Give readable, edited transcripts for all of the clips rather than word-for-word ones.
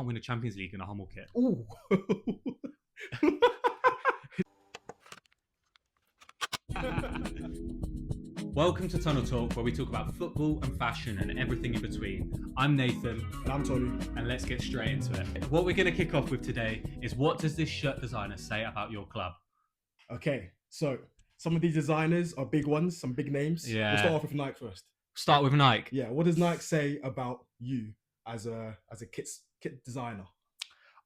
Can't win a Champions League in a Hummel kit. Ooh. Welcome to Tunnel Talk, where we talk about football and fashion and everything in between. I'm Nathan. And I'm Tony. And let's get straight into it. What we're going to kick off with today is, what does this shirt designer say about your club? Okay, so some of these designers are big ones, some big names. Yeah. We'll start off with Nike first. Start with Nike. Yeah, what does Nike say about you as a kit designer?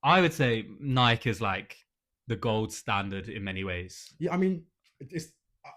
I would say Nike is like the gold standard in many ways. Yeah, I mean, it's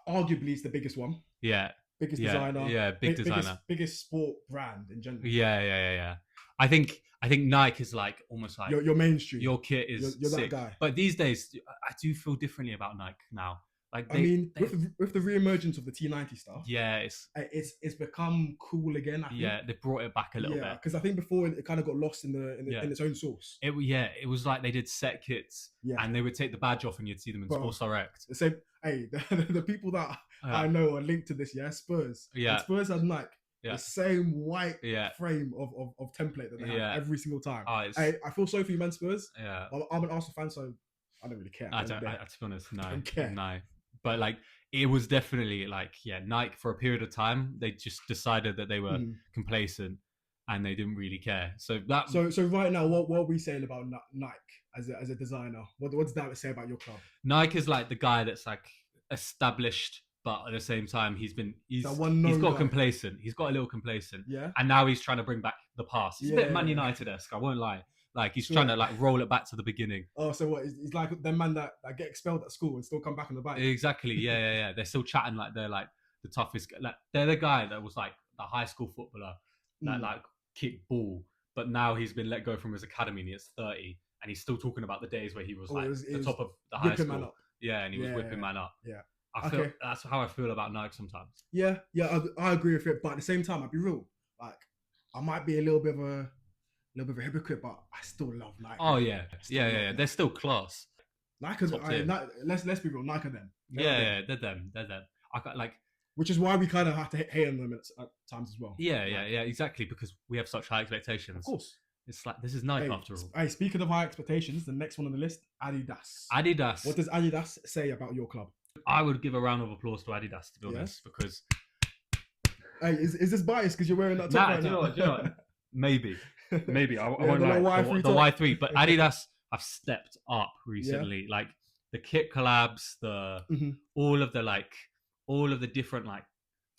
arguably it's the biggest one. Yeah. Biggest designer. Yeah, designer. Biggest sport brand in general. Yeah. I think Nike is like almost like your mainstream. Your kit is you're sick. that guy. But these days, I do feel differently about Nike now. Like with the re-emergence of the T90 stuff, yeah, it's become cool again. I think. Yeah, they brought it back a little bit, because I think before it kind of got lost in its own source. It was like they did set kits, and they would take the badge off and you'd see them in Sports Direct. The same. Hey, the people that I know are linked to this. Yeah, Spurs. Yeah, and Spurs has Nike. Yeah. The same white frame of template that they have every single time. I feel sorry for you, man, Spurs. Yeah, I'm an Arsenal fan, so I don't really care. To be honest, no, I don't care. No. But like, it was definitely like, Nike for a period of time, they just decided that they were complacent and they didn't really care. So right now, what are we saying about Nike as a designer? What does that say about your club? Nike is like the guy that's like established, but at the same time, he's got complacent. He's got a little complacent. Yeah. And now he's trying to bring back the past. He's a bit Man United-esque, I won't lie. Like, he's trying to like roll it back to the beginning. Oh, so what? He's like them man that get expelled at school and still come back on the bike. Exactly. Yeah. They're still chatting like they're like the toughest. Like, they're the guy that was like the high school footballer that like kicked ball, but now he's been let go from his academy and he's 30, and he's still talking about the days where he was the top of the high school. Yeah, and he was whipping man up. Yeah. I feel that's how I feel about Nike sometimes. Yeah, I agree with it, but at the same time, I'll be real. Like, I might be a little bit of a hypocrite, but I still love Nike. Oh yeah. They're still class. Nike, let's be real. Nike, them. They're them. I got like, which is why we kind of have to hate on them at times as well. Yeah, exactly, because we have such high expectations. Of course. It's like, this is Nike after all. Hey, speaking of high expectations, the next one on the list, Adidas. Adidas. What does Adidas say about your club? I would give a round of applause to Adidas, to be honest, because... Hey, is this biased because you're wearing that top right now? Do you know what? Maybe. I won't lie. The Y3, but Adidas have stepped up recently. Yeah. Like, the kit collabs, all of the different like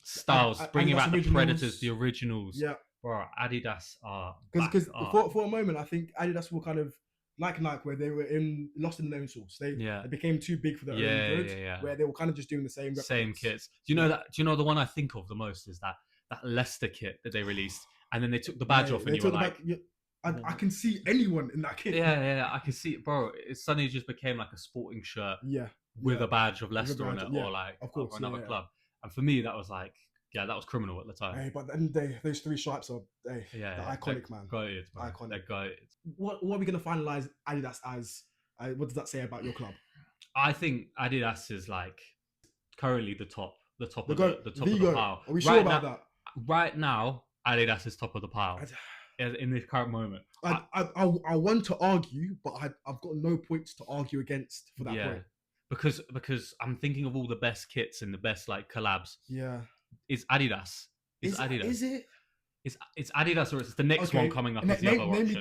styles, bringing back the Predators, the originals. Yeah. Bro, Adidas are because for a moment I think Adidas were kind of like Nike, where they were lost in their own source. They became too big for their own good. Where they were kind of just doing the same kits. Do you know the one I think of the most is that Leicester kit that they released, and then they took the badge off, and you were like, I can see anyone in that kit. Yeah, I can see it, bro. It suddenly just became like a sporting shirt. Yeah. With a badge of Leicester on it, or like of course, another club. And for me, that was like, that was criminal at the time. Hey, but then those three stripes are they're iconic, man. Goated, man. Iconic. They're goated. What are we gonna finalize Adidas as? What does that say about your club? I think Adidas is like currently the top of the pile. Are we sure about that? Right now, Adidas is top of the pile in this current moment. I want to argue, but I've got no points to argue against for that point. Because I'm thinking of all the best kits and the best like collabs. Yeah. It's Adidas. Adidas. Is it? It's Adidas, or it's the next one coming up as the other option.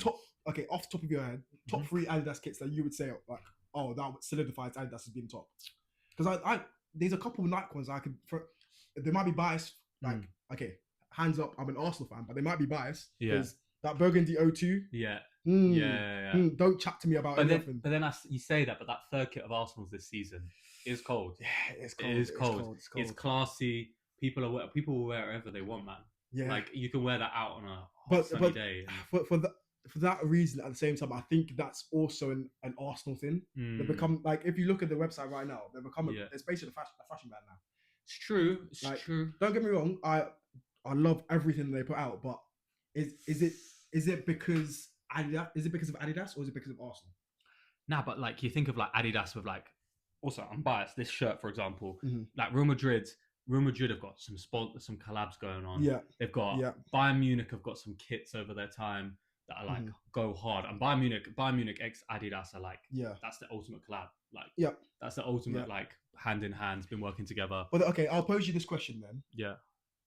Off the top of your head, top 3 Adidas kits that you would say like, oh, that solidifies Adidas as being top. Because there's a couple of Nike ones they might be biased. Like, okay, hands up, I'm an Arsenal fan, but they might be biased. Yeah. That Burgundy 02. Yeah. Don't chat to me about anything. But then you say that, but that third kit of Arsenal's this season is cold. Yeah, it's cold. It is cold. It's classy. People will wear it wherever they want, man. Yeah. Like, you can wear that out on a sunny day. For that reason, at the same time, I think that's also an Arsenal thing. They become, like, if you look at the website right now, they become it's basically a fashion brand now. It's true. It's true. Don't get me wrong. I love everything they put out, but is it because Adidas? Is it because of Adidas, or is it because of Arsenal? Nah, but like, you think of like Adidas with like, also I'm biased. This shirt, for example, like Real Madrid have got some collabs going on. Yeah, they've got Bayern Munich have got some kits over their time. that are like go hard. And Bayern Munich ex Adidas are like Yeah. that's the ultimate collab. Like Yep. that's the ultimate like hand in hand, been working together. But okay, I'll pose you this question then. Yeah.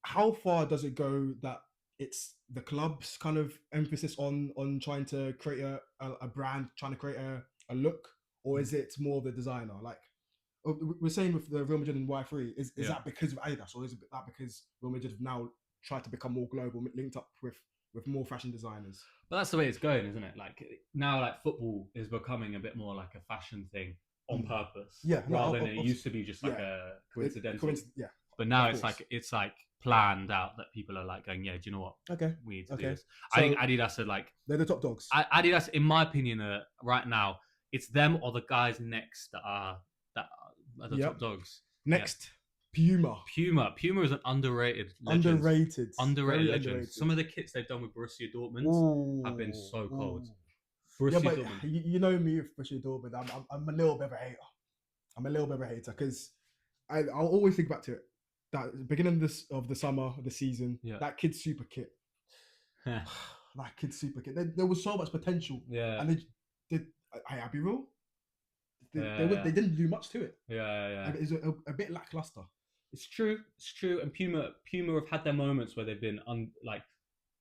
How far does it go that it's the club's kind of emphasis on trying to create a brand, trying to create a look, or is it more the designer? Like we're saying with the Real Madrid and Y3, is that because of Adidas, or is it that because Real Madrid have now tried to become more global, linked up with more fashion designers? But that's the way it's going, isn't it? Like now, like football is becoming a bit more like a fashion thing on purpose, rather than it used to be just like a coincidental. But now it's like planned out that people are like going, yeah, do you know what? Okay, we need to do this. So I think Adidas are like they're the top dogs. Adidas, in my opinion, right now it's them or the guys next that are the top dogs. Next. Puma is an underrated legend. Legend. Some of the kits they've done with Borussia Dortmund have been so cold. Dortmund. You know me with Borussia Dortmund. I'm a little bit of a hater because I'll always think back to it. That beginning of the summer of the season, that kid's super kit. That kid's super kit. There was so much potential. Yeah. And I'll be real. They didn't do much to it. Yeah. It was a bit lackluster. It's true. And Puma have had their moments where they've been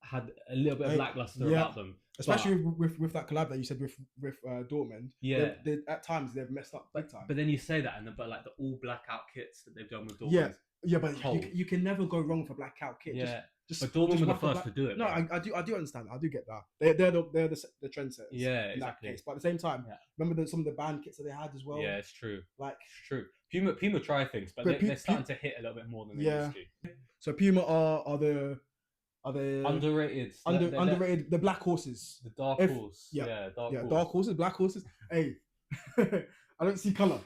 had a little bit of lackluster about them, especially with that collab that you said with Dortmund. Yeah, at times they've messed up big time. But then you say that, but like the all blackout kits that they've done with Dortmund. Yeah, but you can never go wrong with a blackout kit. Yeah, but Dortmund were the first to do it. No, I do understand. I do get that. They're the trendsetters. Yeah, in exactly. That case. But at the same time, remember some of the band kits that they had as well. Yeah, it's true. It's true. Puma try things, but they're starting to hit a little bit more than they used to. So Puma are the underrated. Underrated. The black horses. The dark horse. Dark horses, black horses. Hey, I don't see color.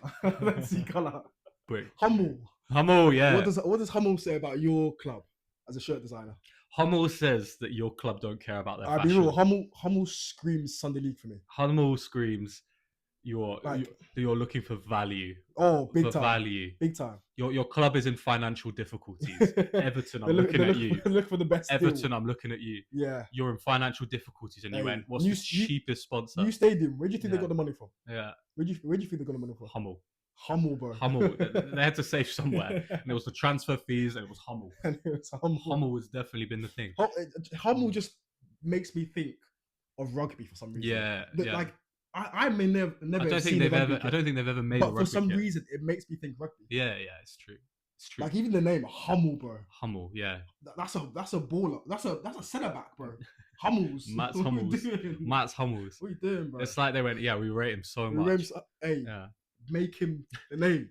Hummel, yeah. What does Hummel say about your club as a shirt designer? Hummel says that your club don't care about their fashion. Be real. Hummel screams Sunday League for me. Hummel screams you're looking for value. Oh, big time. Your club is in financial difficulties. Everton, I'm looking at you. Look for the best. Everton, I'm looking at you. Yeah. You're in financial difficulties, and you went, what's the cheapest sponsor? New stadium. Where do you think they got the money from? Yeah. Where do you think they got the money from? Hummel, bro. Hummel. They had to save somewhere, and it was the transfer fees, and it was Hummel. Hummel has definitely been the thing. Hummel just makes me think of rugby for some reason. Yeah. Like I may never. I don't think they've ever made. But for some reason, it makes me think rugby. Yeah, it's true. Like even the name Hummel, bro. Hummel, yeah. That's a baller. That's a centre back, bro. Hummels. Mats Hummels. What are you doing, bro? It's like they went, we rate him so much. Make him the name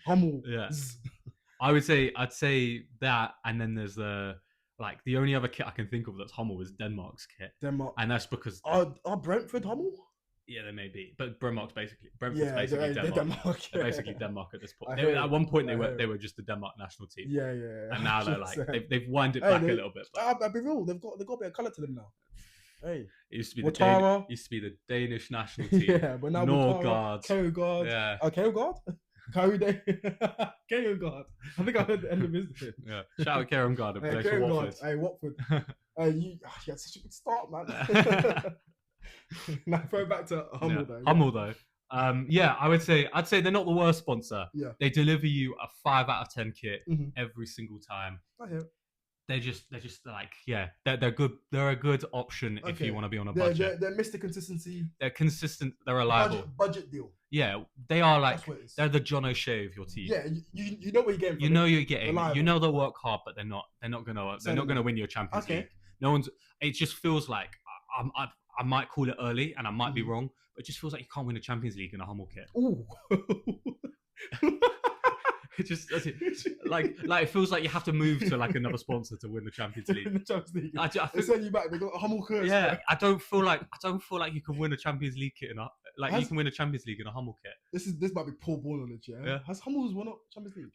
Hummel. Yeah. I'd say that, and then there's the only other kit I can think of that's Hummel is Denmark's kit. And that's because are Brentford Hummel? Yeah, they may be, but Brentford's basically Denmark. Denmark. They're basically Denmark at this point. At one point, they were just the Denmark national team. Yeah. And now they're like they've wind it back a little bit. I'll be real. They've got a bit of colour to them now. Hey, it used to be the Danish national team. Yeah, but now Norgard. Kjærgaard. Yeah. Kjærgaard. Kjærgaard. I think I heard the end of his name. Yeah. Shout out Kjærgaard. Hey, Watford. Hey, Watford. You had such a good start, man. Now throw back to Hummel though. Hummel though. I'd say they're not the worst sponsor. Yeah. They deliver you a 5 out of 10 kit every single time. Okay. They're just like, they're good. They're a good option if you want to be on a budget. They're Mr. Consistency. They're consistent. They're reliable. Budget deal. Yeah, they are like they're the John O'Shea of your team. Yeah, you know what you're getting. You know you're getting. Reliable. You know they'll work hard, but they're not gonna win your Champions League. No one's. It just feels like I might call it early, and I might be wrong, but it just feels like you can't win a Champions League in a Hummel kit. Ooh. It just like it feels like you have to move to like another sponsor to win the Champions League. I think, they send you back. They got a Hummel curse. Yeah, right? I don't feel like you can win a Champions League kit you can win a Champions League in a Hummel kit. This might be poor ball knowledge. Yeah. Has Hummel's won up Champions League?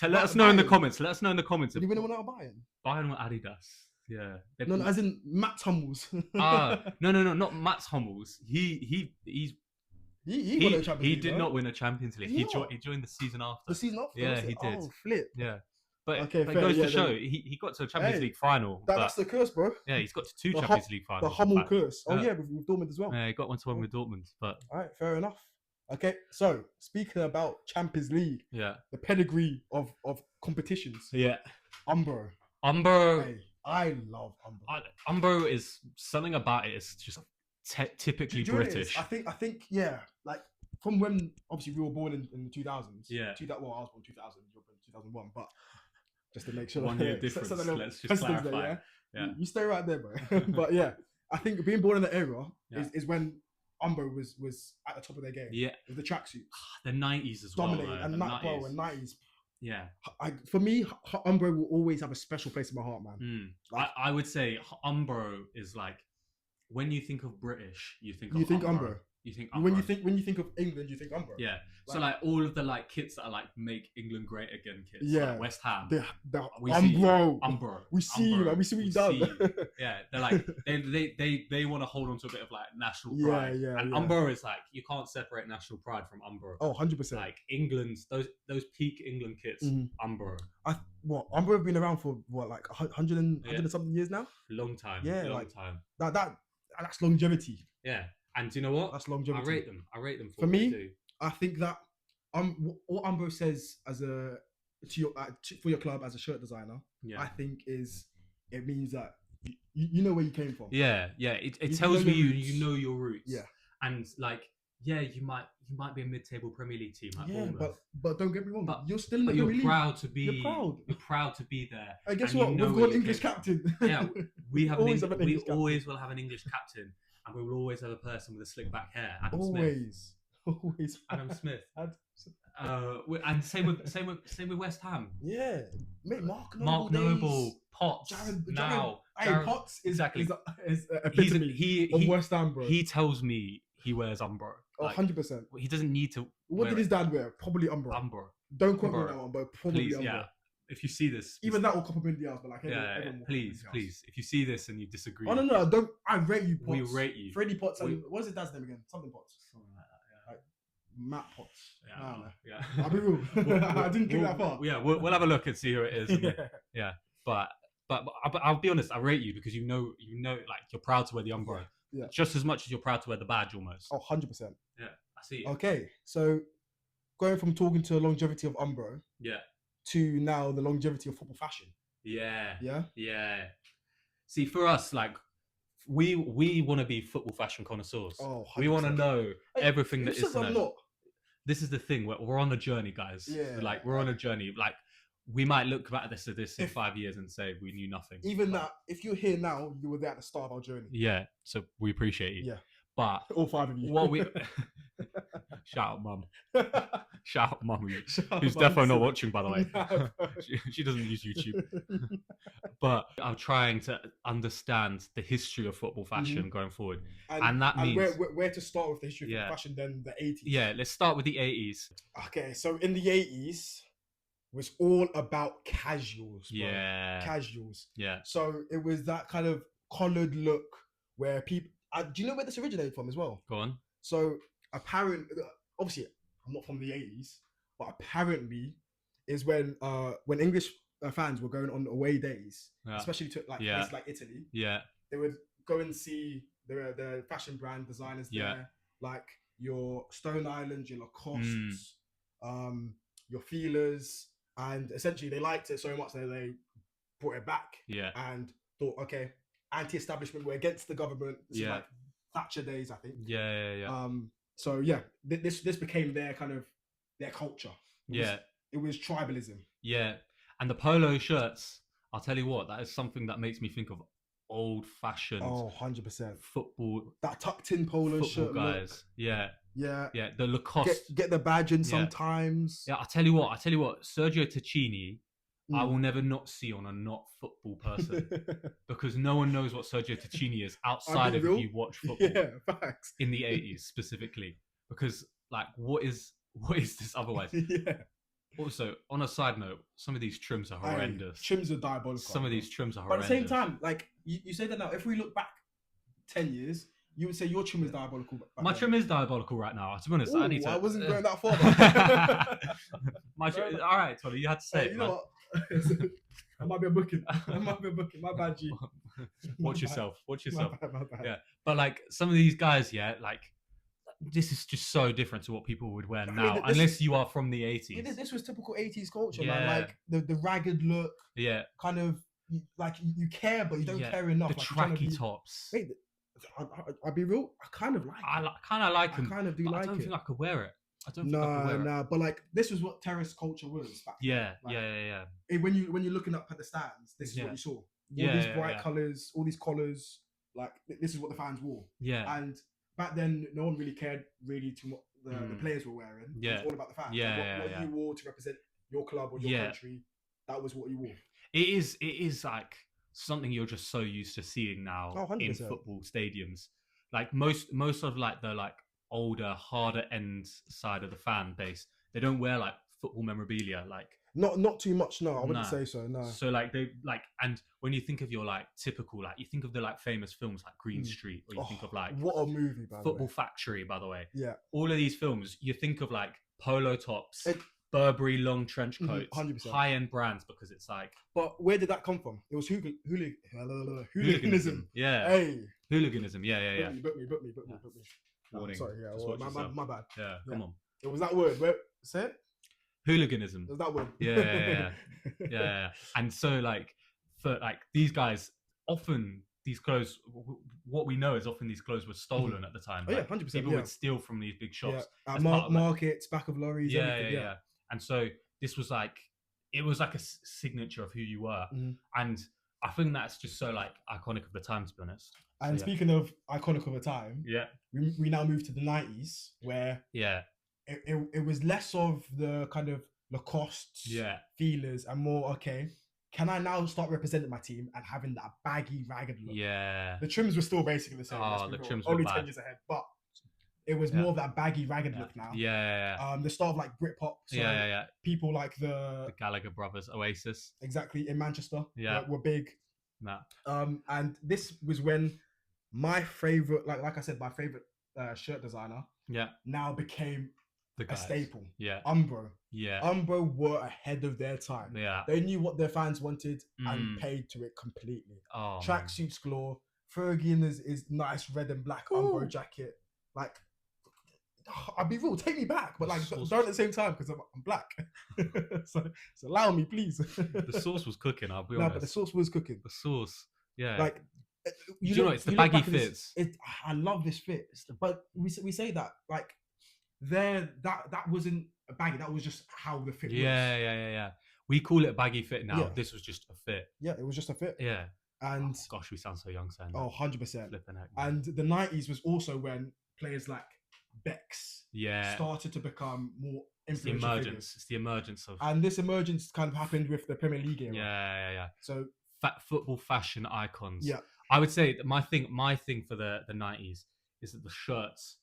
Let us know in the comments. Let us know in the comments. Did you win one out of Bayern? Bayern or Adidas? Yeah. No, as in Mats Hummels. No, not Mats Hummels. He won a Champions League. He did not win a Champions League. He joined the season after. The season after? Yeah, he did. Oh, flip. Yeah. But, Okay, but it fair, goes yeah, to show he got to a Champions Hey, League final. But that's the curse, bro. yeah, he's got to two The Champions League finals. The in Hummel fact. curse. Oh Yeah. yeah, with Dortmund as well. Yeah, he got one to one with Dortmund. But All right, fair enough. Okay, so speaking about Champions League, yeah, the pedigree of competitions, yeah, Umbro. Umbro. Hey, I love Umbro. Umbro is something about it. It's just typically Do you know what it is? British. I think, yeah, like from when obviously we were born in the 2000s. Yeah. Well, I was born 2000, you were born 2001, but just to make sure. 1 year difference. Let's just clarify. There, yeah. You stay right there, bro. But yeah, I think being born in the era Yeah. is when Umbro was at the top of their game. Yeah. With the tracksuits. The 90s as well. Dominating. Though, And the 90s. Yeah. For me, Umbro will always have a special place in my heart, man. Like, I would say Umbro is like, when you think of British, you think of Umbro. You think Umbro. When you think of England, you think Umbro. Yeah. So like all of the like kits that are like make England great again kits. Yeah. Like West Ham. The Umbro. We see you, man. We see what you done. Yeah. They're like they want to hold on to a bit of like national pride. And Umbro is like, you can't separate national pride from Umbro. Oh, 100%. Like England's those peak England kits, Umbro. Umbro have been around for what, like 100 and something years now? Long time. Yeah, long like, time. That's longevity. Yeah. And do you know what? That's longevity. I rate them for me. I think that what Umbro says as for your club as a shirt designer, I think it means that you know where you came from. Yeah. It tells me you know your roots. Yeah. And like, yeah, you might be a mid-table Premier League team like Bournemouth. But don't get me wrong. But you're still in the Premier League. You're proud to be there. And guess what? We've got an English captain. Yeah, we always will have an English captain. And we will always have a person with a slick back hair. Adam Smith. Always. Adam Smith. And same with West Ham. Yeah, mate. Mark Noble, Potts. Jared Potts is exactly. Is epitome of West Ham, bro. He tells me he wears Umbro. 100%. He doesn't need to. What did his dad wear? Probably Umbro. Don't quote me on that one, but probably Umbro. Yeah. If you see this, even that will cop up in the house, but like, please. If you see this and you disagree, no, don't. I rate you, Potts. We rate you, Freddie Potts. And what is his dad's name again? Something Potts. Something like that. Like Matt Potts. Yeah. I'll be real. I didn't think that far. Yeah, we'll have a look and see who it is. Yeah. But I'll be honest. I rate you because you know, like you're proud to wear the Umbro. Yeah. Just as much as you're proud to wear the badge, almost. Oh, 100%. Yeah, I see. Okay, so going from talking to the longevity of Umbro. Yeah. To now the longevity of football fashion. Yeah. See, for us, like we want to be football fashion connoisseurs. Oh, 100%. We want to know everything that is. I'm not. This is the thing. We're on a journey, guys. Yeah. Like we're on a journey. Like we might look back at this in 5 years and say we knew nothing. Even that, if you're here now, you were there at the start of our journey. Yeah. So we appreciate you. Yeah. But all 5 of you. What we shout out, mum. Shout out, mum, who's definitely not watching, by the way. She doesn't use YouTube. But I'm trying to understand the history of football fashion going forward, and that means where to start with the history of fashion. Then the 80s. Yeah, let's start with the 80s. Okay, so in the 80s was all about casuals. Bro. Yeah, casuals. Yeah. So it was that kind of collared look where people. Do you know where this originated from as well? Go on. So obviously, I'm not from the 80s, but apparently is when English fans were going on away days, especially to places like Italy. Yeah. They would go and see the fashion brand designers there, like your Stone Island, your Lacoste, your Feelers, and essentially they liked it so much that they brought it back. Yeah. And thought, okay, anti-establishment, we're against the government. This is like Thatcher days, I think. Yeah. So yeah, this became their kind of their culture. It was tribalism. Yeah, and the polo shirts. I'll tell you what, that is something that makes me think of old-fashioned. Oh, 100% football. That tucked-in polo shirt, guys. Look. Yeah. The Lacoste. Get the badge in sometimes. Yeah, I'll tell you what. Sergio Tacchini. I will never not see on a not football person because no one knows what Sergio Tacchini is outside of if you watch football. Yeah, facts. In the 80s specifically, because like what is this otherwise? Yeah. Also, on a side note, some of these trims are horrendous. Trims are diabolical. Some of these trims are horrendous. But at the same time, like you say that now, if we look back 10 years, you would say your trim is diabolical. My trim is diabolical right now. To be honest, I wasn't going that far. All right, Tolly, you had to say it. You know what? I might be a booking. My bad, G. Watch My bad. yourself. Watch My yourself. bad. Yeah, but like some of these guys, yeah, like this is just so different to what people would wear I mean, now, this- unless you are from the Yeah, 80s. this was typical 80s culture, man. Yeah. Like the ragged look, Yeah, kind of like you care, but you don't yeah. care enough. The Like you're trying to tracky be. tops. Wait, I'll be real. I kind of like I it. kind of like I them, kind of do but I like don't it. think I could wear it. I don't think I could Nah, wear it. nah. But like this was what terrace culture was back then. Yeah, Like, yeah. when you're looking up at the stands, this is Yeah. what you saw. All Yeah, these yeah, bright yeah. colors, all these collars. Like this is what the fans wore. Yeah, And back then, no one really cared really to what the players were wearing. It Yeah. was all about the fans. Yeah, Like, what yeah. you wore to represent your club or your Yeah. country, that was what you wore. it is like something you're just so used to seeing now Oh, in 100%. football stadiums. Like most of like the like older, harder end side of the fan base, they don't wear like football memorabilia. Like Not too much. No, I wouldn't Nah. say so. No. so like they like, and when you think of your like typical, like you think of the like famous films like Green Street, or you think of like what a movie, by the Football way. Factory, by the way. Yeah. All of these films, you think of like polo tops, It- Burberry long trench Mhm, coats, 100%. high end brands, because it's like But where did that come from? It was hooliganism. Yeah, Hey, hooliganism. Yeah. book me. No, Warning. sorry, yeah, Just well, watch my yourself. bad. Yeah, Yeah. come on. It was that word. Where say it? Hooliganism. It was that word. Yeah. And so like for like these guys, often these clothes, what we know is often these clothes were stolen at the time. Oh, yeah, Like, 100%, People yeah. would steal from these big shops. Yeah. as part of, like- Markets, back of lorries. Everything. yeah. And so this was like, it was like a signature of who you were. Mhm. And I think that's just so like iconic of the time, to be honest. And yeah. speaking of iconic of a time, Yeah. we now move to the 90s, where Yeah. it was less of the kind of Lacoste Yeah. feelers and more, okay, can I now start representing my team and having that baggy, ragged look? Yeah. The trims were still basically the same. Oh, let's be the real. trims were only bad. 10 years ahead, but it was Yeah. more of that baggy, ragged look now. Yeah. The start of like Britpop. So Yeah. people like The Gallagher brothers, Oasis. exactly in Manchester Yeah. were big. No. And this was when my favorite, like I said, my favorite shirt designer Yeah. now became The a guys. staple. Yeah. Umbro. Yeah. Umbro were ahead of their time. Yeah. They knew what their fans wanted and Mm. paid to it completely. Oh. man. Tracksuits galore. Fergie in his nice red and black Umbro jacket. Like, I'll be real, take me back, but like Sauce. don't at the same time because I'm black. so allow me, please. The sauce was cooking. I'll be No, honest. but the sauce was cooking. The sauce. Yeah. Like, you know, it's the you look baggy back at this- fits. I love this fit, but we say that like that wasn't a baggy. That was just how the fit was. Yeah. We call it a baggy fit now. Yeah. This was just a fit. Yeah, it was just a fit. Yeah. And Oh, gosh, we sound so young saying that. 100%. Flipping heck, man. And the 90s was also when players like Bex Yeah. started to become more It's the influential emergence. figures. It's the emergence of. And this emergence kind of happened with the Premier League era. Yeah. So Football fashion icons. yeah, I would say that my thing for the 90s is that the shirts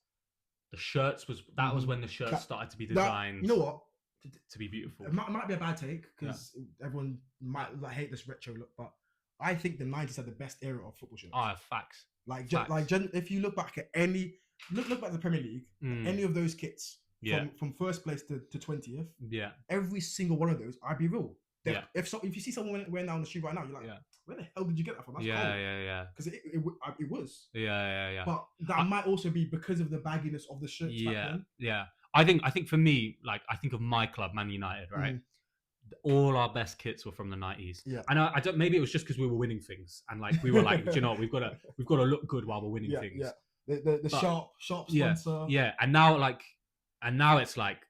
was was when the shirts That- started to be that, designed you know what? to be beautiful. It might be a bad take because everyone might like, hate this retro look, but I think the 90s had the best era of football shirts. Facts. Like, facts. if you look back at any look back at the Premier League, Mm. any of those kits Yeah. from first place to 20th, Yeah. every single one of those, I'd be real. Yeah. If you see someone wearing that on the street right now, you're like, Yeah. where the hell did you get that from? That's cold. Yeah. Because it was. Yeah. But that might also be because of the bagginess of the shirts back then. Yeah. I think for me, like I think of my club, Man United, right? All our best kits were from the 90s. Yeah. And I don't. Maybe it was just because we were winning things, and like we were like, do you know, we've got to look good while we're winning Yeah, things. yeah. The But- sharp Yeah, sponsor. Yeah. And now it's like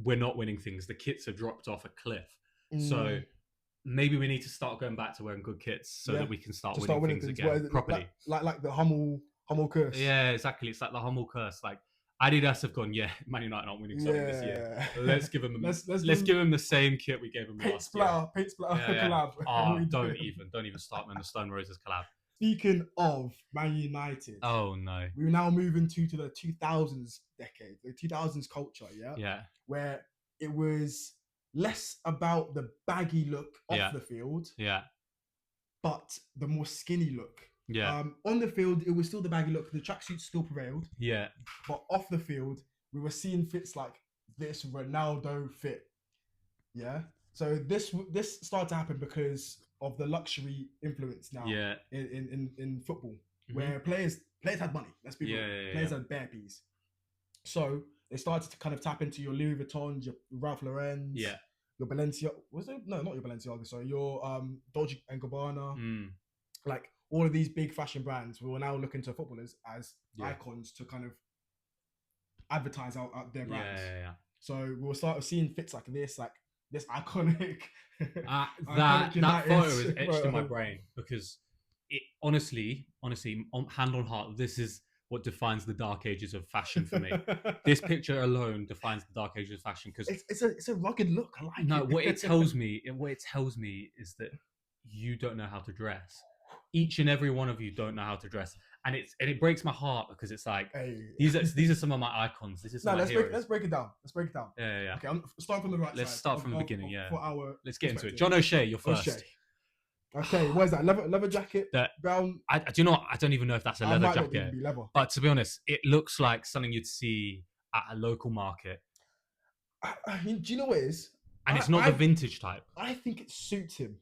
we're not winning things. The kits have dropped off a cliff. So Mm. maybe we need to start going back to wearing good kits so Yeah. that we can start To winning start winning things things. What is again it, properly. like the Hummel curse. Yeah, exactly. It's like the Hummel curse. Like Adidas have gone, Man United aren't winning something this year. Let's give them Let's give them the same kit we gave them paint last year. splatter Yeah. collab. Oh, We don't do it. even start me on the Stone Roses collab. Speaking of Man United, Oh no. we're now moving to the 2000s decade, the 2000s culture, Yeah. where it was less about the baggy look off Yeah. the field, Yeah. but the more skinny look. Yeah. On the field, it was still the baggy look. The tracksuits still prevailed, Yeah. but off the field, we were seeing fits like this Ronaldo fit. Yeah. So this started to happen because of the luxury influence now Yeah. in football, Mhm. where players had money. Let's be real. Yeah. Players had bare peas. So they started to kind of tap into your Louis Vuittons, your Ralph Lauren's, Yeah. your Balenciaga. Was it? No, not your Balenciaga. Sorry, your Dolce and Gabbana. Like all of these big fashion brands, we were now looking to footballers as icons to kind of advertise out their brands. Yeah. So we'll start seeing fits like this iconic. That photo is etched in my brain because it honestly, hand on heart, this is what defines the dark ages of fashion for me. This picture alone defines the dark ages of fashion because it's a rugged look. I like it. What it tells me is that you don't know how to dress. Each and every one of you don't know how to dress, and it breaks my heart because it's like these are some of my icons. This is let's break it down. Yeah. Okay, I'm starting from the right side. Let's start from the beginning. Let's get into it. John O'Shea, you're first. O'Shea. Okay, what is that? Leather jacket? Brown? I do not. I don't even know if that's a leather jacket. But to be honest, it looks like something you'd see at a local market. I mean, do you know what it is? And it's not the vintage type. I think it suits him.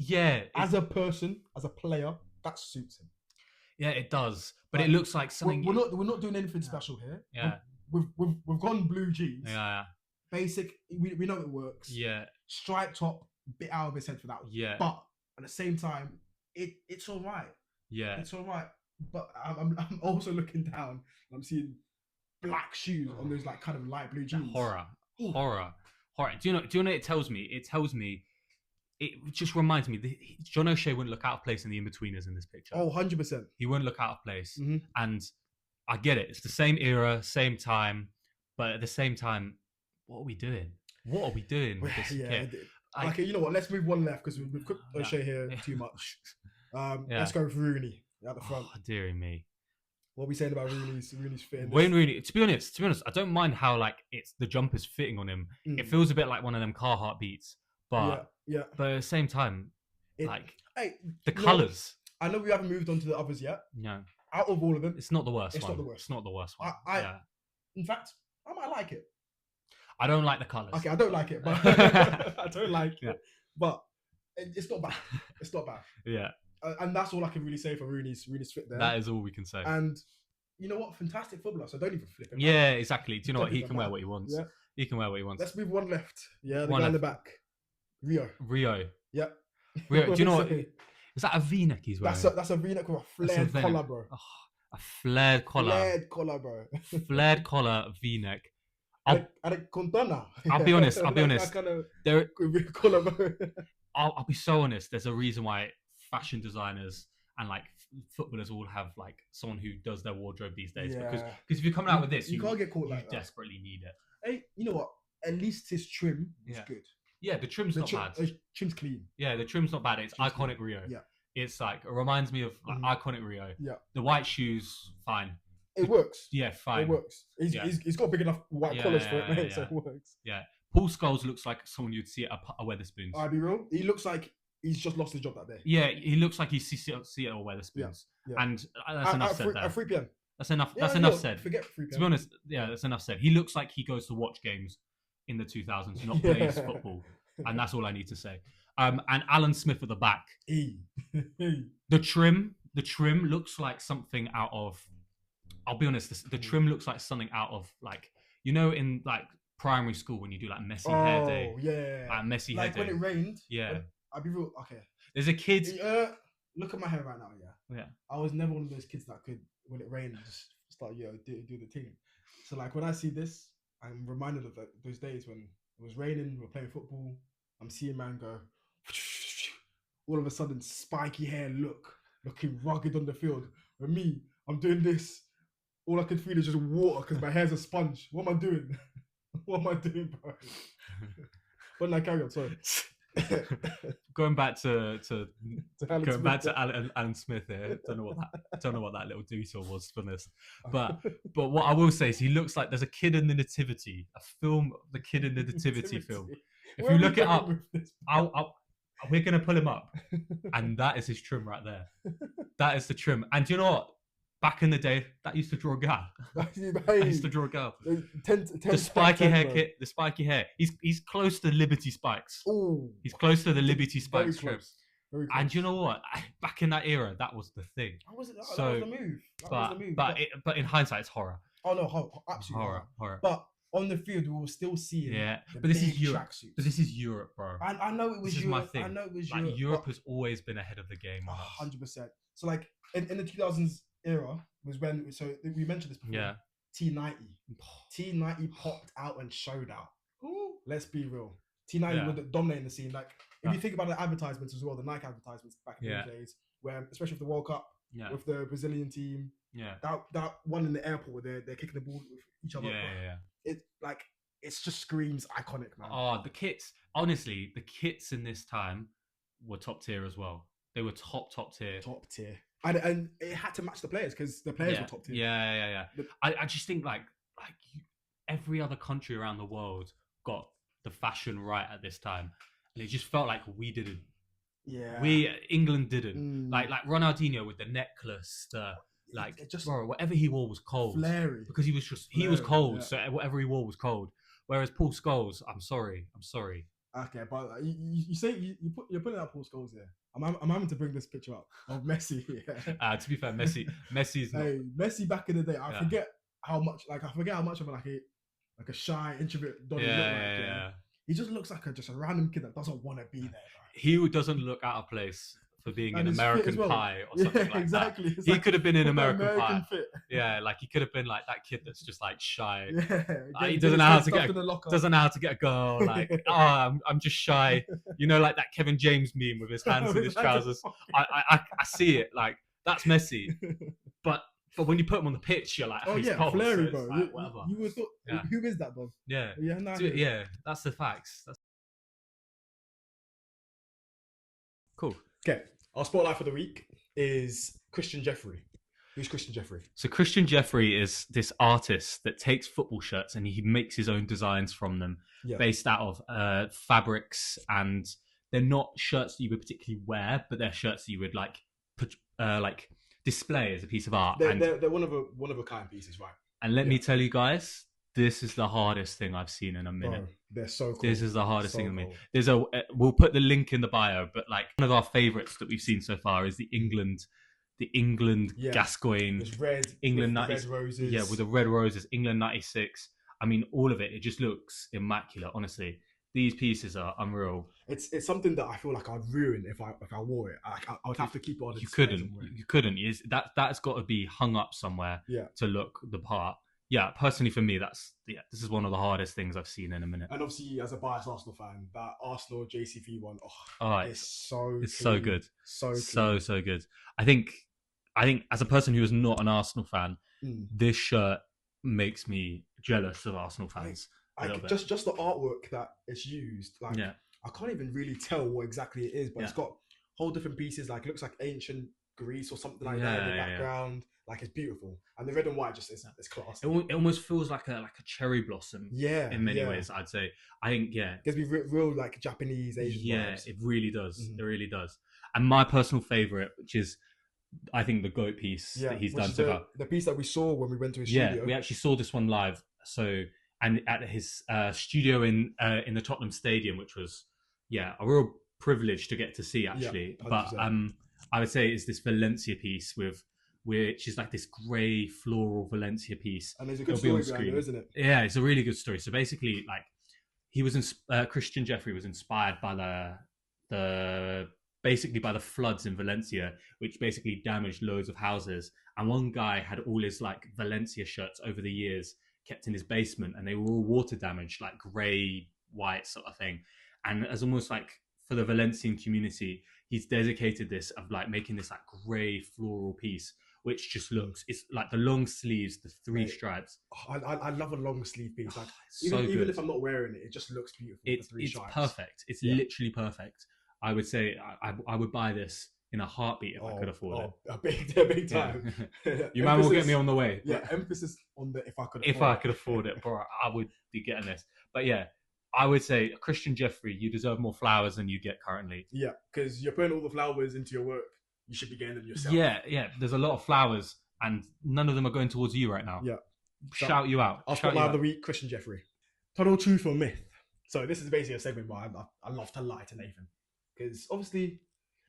Yeah. As a person, as a player, that suits him. Yeah, it does. But it looks like something. We're not doing anything special here. Yeah. We've gone blue jeans. Yeah. Basic. We know it works. Yeah. Striped top, bit out of his head for that. Yeah. But at the same time, it's all right. Yeah. It's all right. But I'm also looking down and I'm seeing black shoes on those like kind of light blue jeans. Horror. Do you know what it tells me? It just reminds me that John O'Shea wouldn't look out of place in the in-betweeners in this picture. Oh, 100%. He wouldn't look out of place. Mm-hmm. And I get it. It's the same era, same time. But at the same time, what are we doing? What are we doing with this kit? Okay, you know what? Let's move one left because we've cooked O'Shea here too much. Let's go with Rooney at the front. Oh, dearie me. What are we saying about Rooney's fit? Wayne Rooney, to be honest, I don't mind how like the jumper's fitting on him. It feels a bit like one of them Carhartt beats. But but at the same time, the colours. I know we haven't moved on to the others yet. No. Out of all of them, it's not the worst. It's not the worst. It's not the worst one. In fact, I might like it. I don't like the colours. Okay, I don't like it, but I don't like it. But it's not bad. It's not bad. Yeah. And that's all I can really say for Rooney's fit there. That is all we can say. And you know what? Fantastic footballer. So don't even flip him. Yeah, exactly. Do you know what? He can wear what he wants. Yeah. He can wear what he wants. Let's move one left. Yeah, the guy in the back. Rio. Yep. Rio. Do you know what? Is that a V-neck he's wearing? That's a V-neck with a flared collar, bro. Oh, a flared collar. Flared collar, bro. Flared collar V-neck. I'll be honest. Collar, bro. I'll be so honest. There's a reason why fashion designers and like footballers all have like someone who does their wardrobe these days. Because if you're coming out with this, you can't get caught like that. You desperately need it. Hey, you know what? At least his trim is good. Yeah, the trim's not bad. The trim's clean. Yeah, the trim's not bad. It's iconic clean. Rio. Yeah. It's like, it reminds me of like iconic Rio. Yeah. The white shoes, fine. It works. Yeah, fine. It works. He's got big enough white collars for it, mate, so it works. Yeah. Paul Scholes looks like someone you'd see at a Wetherspoons. I'll be real. He looks like he's just lost his job that day. Yeah, he looks like he's see it at Wetherspoons. Yeah. And that's enough said there. At 3 p.m. That's enough. That's enough said. Forget 3 p.m. To be honest, that's enough said. He looks like he goes to watch games in the 2000s, not plays football. And that's all I need to say. And Alan Smith at the back. The trim looks like something out of. I'll be honest. The trim looks like something out of like, you know, in like primary school when you do like messy hair day. Yeah. Like messy hair day. Like when it rained. Yeah. I'll be real. Okay. There's a kid. Look at my hair right now. Yeah. I was never one of those kids that could, when it rained, just start do the thing. So like when I see this, I'm reminded of those days when it was raining. We're playing football. I'm seeing man go. All of a sudden, spiky hair looking rugged on the field. And me, I'm doing this. All I can feel is just water because my hair's a sponge. What am I doing? What am I doing, bro? But like, carry on. Sorry. Going back to Alan Smith here. Don't know what that little detail was for this. But what I will say is he looks like there's a kid in the Nativity, a film, the Kid in the Nativity film. If you look it up, we're gonna pull him up, and that is his trim right there. That is the trim. And do you know what? back in the day, that used to draw a gal. That used to draw a gal. The spiky hair. He's close to Liberty Spikes. Ooh, He's close to the Liberty very Spikes trim. close. Very close. And you know what? Back in that era, that was the thing. That was the move. That was the move. But in hindsight, it's horror. Oh no, absolutely Horror. But on the field, we were still seeing. Yeah, but this is Europe. But this is Europe, bro. I know it was this Europe. Is my thing. I know it was like, Europe. Europe has always been ahead of the game. 100%. So like in the 2000s era was when we mentioned this before. Yeah. T90 popped out and showed out. Ooh. Let's be real. T90 was dominating the scene. Like if you think about the advertisements as well, the Nike advertisements back in those days, where especially with the World Cup, with the Brazilian team, that one in the airport where they're kicking the ball with each other. It just screams iconic, man. Oh, the kits. Honestly, the kits in this time were top tier as well. They were top tier. Top tier. And it had to match the players because the players were top tier. Yeah. I just think like every other country around the world got the fashion right at this time, and it just felt like we didn't. Yeah. England didn't. Like Ronaldinho with the necklace, bro, whatever he wore was cold. Flary. Because he was cold, so whatever he wore was cold. Whereas Paul Scholes, I'm sorry. Okay, but you're putting out Paul Scholes here. I'm having to bring this picture up of Messi. To be fair, Messi's not. Hey, Messi back in the day, I forget how much of a shy introvert Donny looked like. Yeah. He just looks like a random kid that doesn't want to be there. Bro. He doesn't look out of place for being in American Pie or something like exactly. that. He could have been in American Pie. Fit. Yeah, like he could have been like that kid that's just like shy. Yeah, he doesn't know how to get a girl. Like, I'm just shy. You know, like that Kevin James meme with his hands in his trousers. I see it. Like that's Messi. But when you put him on the pitch, you're like, he's cold, flary, so bro. like, whatever. You would thought, who is that, bro? Yeah. Yeah, that's the facts. Cool. Okay. Our spotlight for the week is Christian Jeffrey. Who's Christian Jeffrey? So Christian Jeffrey is this artist that takes football shirts and he makes his own designs from them based out of fabrics, and they're not shirts that you would particularly wear, but they're shirts that you would like display as a piece of art. They're one of a kind pieces, right? And let me tell you guys, this is the hardest thing I've seen in a minute. Bro, they're so cool. This is the hardest thing in a minute. We'll put the link in the bio, but like one of our favourites that we've seen so far is the England Gascoigne England 90 roses. Yeah, with the red roses, England 96. I mean, all of it. It just looks immaculate. Honestly, these pieces are unreal. It's something that I feel like I'd ruin if I wore it. I would have to keep it on. You couldn't. That's got to be hung up somewhere to look the part. Yeah, personally for me, this is one of the hardest things I've seen in a minute. And obviously, as a biased Arsenal fan, that Arsenal JCV one, it's so good, so good. I think as a person who is not an Arsenal fan, this shirt makes me jealous of Arsenal fans. Just the artwork that is used, I can't even really tell what exactly it is, but it's got whole different pieces. Like it looks like ancient Greece or something like that in the background. Like it's beautiful, and the red and white just is class. It almost feels like a cherry blossom. In many ways, I'd say. I think it gives me real like Japanese Asian vibes. It really does. It really does. And my personal favorite, which is I think the GOAT piece that he's done so far. The piece that we saw when we went to his studio. Yeah, we actually saw this one live. So and at his studio in the Tottenham Stadium, which was a real privilege to get to see actually. But I would say it's this Valencia piece which is like this grey floral Valencia piece. And there's a good story behind it, isn't it? Yeah, it's a really good story. So basically, like he was Christian Jeffrey was inspired by basically by the floods in Valencia, which basically damaged loads of houses. And one guy had all his like Valencia shirts over the years kept in his basement, and they were all water damaged, like grey, white sort of thing. And as almost like for the Valencian community, he's dedicated this of like making this like grey floral piece, which just looks, it's like the long sleeves, the three stripes. I love a long sleeve piece. Like even if I'm not wearing it, it just looks beautiful. It's perfect. It's literally perfect. I would say I would buy this in a heartbeat if I could afford it. Big time. You might will get me on the way. Yeah, emphasis on the if I could afford it, bro, I would be getting this. But yeah, I would say Christian Jeffrey, you deserve more flowers than you get currently. Yeah, because you're putting all the flowers into your work. You should be getting them yourself. Yeah. There's a lot of flowers and none of them are going towards you right now. Yeah. Shout you out. I'll Shout spot you of the out. week, Christian Jeffrey. Total truth or myth. So this is basically a segment where I love to lie to Nathan, because obviously,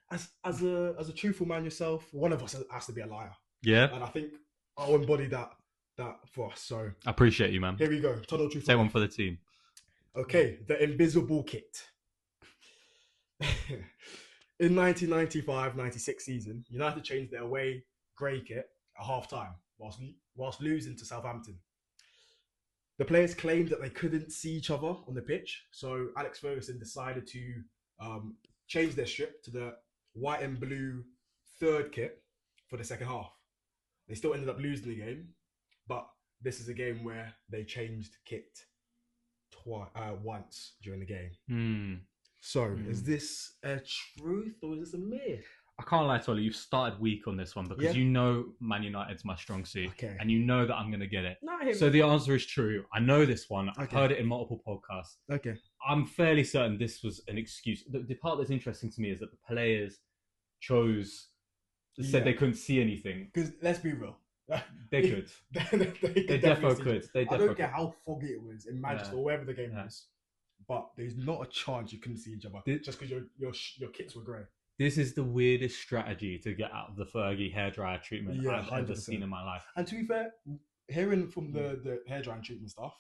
as a truthful man yourself, one of us has to be a liar, Yeah, and I think I'll embody that for us. So I appreciate you, man. here we go. Total truth. Say or one myth. for the team. Okay, the invisible kit. In 1995-96 season, United changed their away grey kit at half-time whilst losing to Southampton. The players claimed that they couldn't see each other on the pitch, so Alex Ferguson decided to change their strip to the white and blue third kit for the second half. They still ended up losing the game, but this is a game where they changed kit once during the game. So, is this a truth or is this a myth? I can't lie to you. You've started weak on this one because you know Man United's my strong suit, and you know that I'm going to get it. So the answer is true. I know this one. I've heard it in multiple podcasts. Okay. I'm fairly certain this was an excuse. The part that's interesting to me is that the players said they couldn't see anything. Because let's be real. They could. They definitely could. I don't care how foggy it was in Manchester or wherever the game was, but there's not a chance you couldn't see each other just because your kits were grey. This is the weirdest strategy to get out of the Fergie hairdryer treatment I've ever seen in my life. And to be fair, hearing from the hairdrying treatment stuff,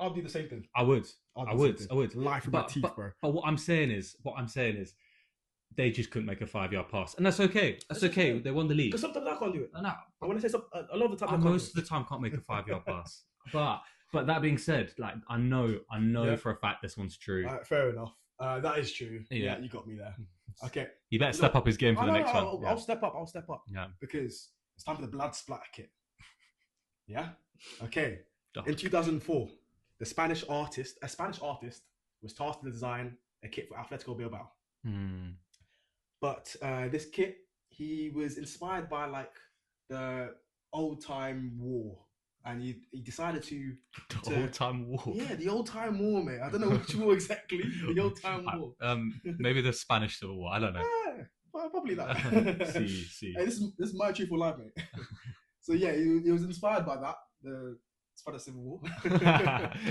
I'll do the same thing. I would. Life with my teeth, bro. But what I'm saying is, they just couldn't make a 5-yard pass, and that's okay. That's okay. They won the league. Because sometimes I can't do it. No, I want to say a lot of the time. Most of the time, can't make a 5-yard pass. But that being said, like I know for a fact this one's true. Fair enough. That is true. Yeah, you got me there. Okay. He better step up his game for the next one. I'll step up. Yeah. Because it's time for the blood splatter kit. Yeah. Okay. In 2004, a Spanish artist was tasked to design a kit for Atletico Bilbao. But this kit, he was inspired by like the old time war. And he decided to old time war. Yeah, the old time war, mate. I don't know which war exactly. The old time war. Maybe the Spanish Civil War. I don't know. Yeah, probably that. See. Hey, this is my truthful life, mate. So yeah, he was inspired by that, the Spanish Civil War.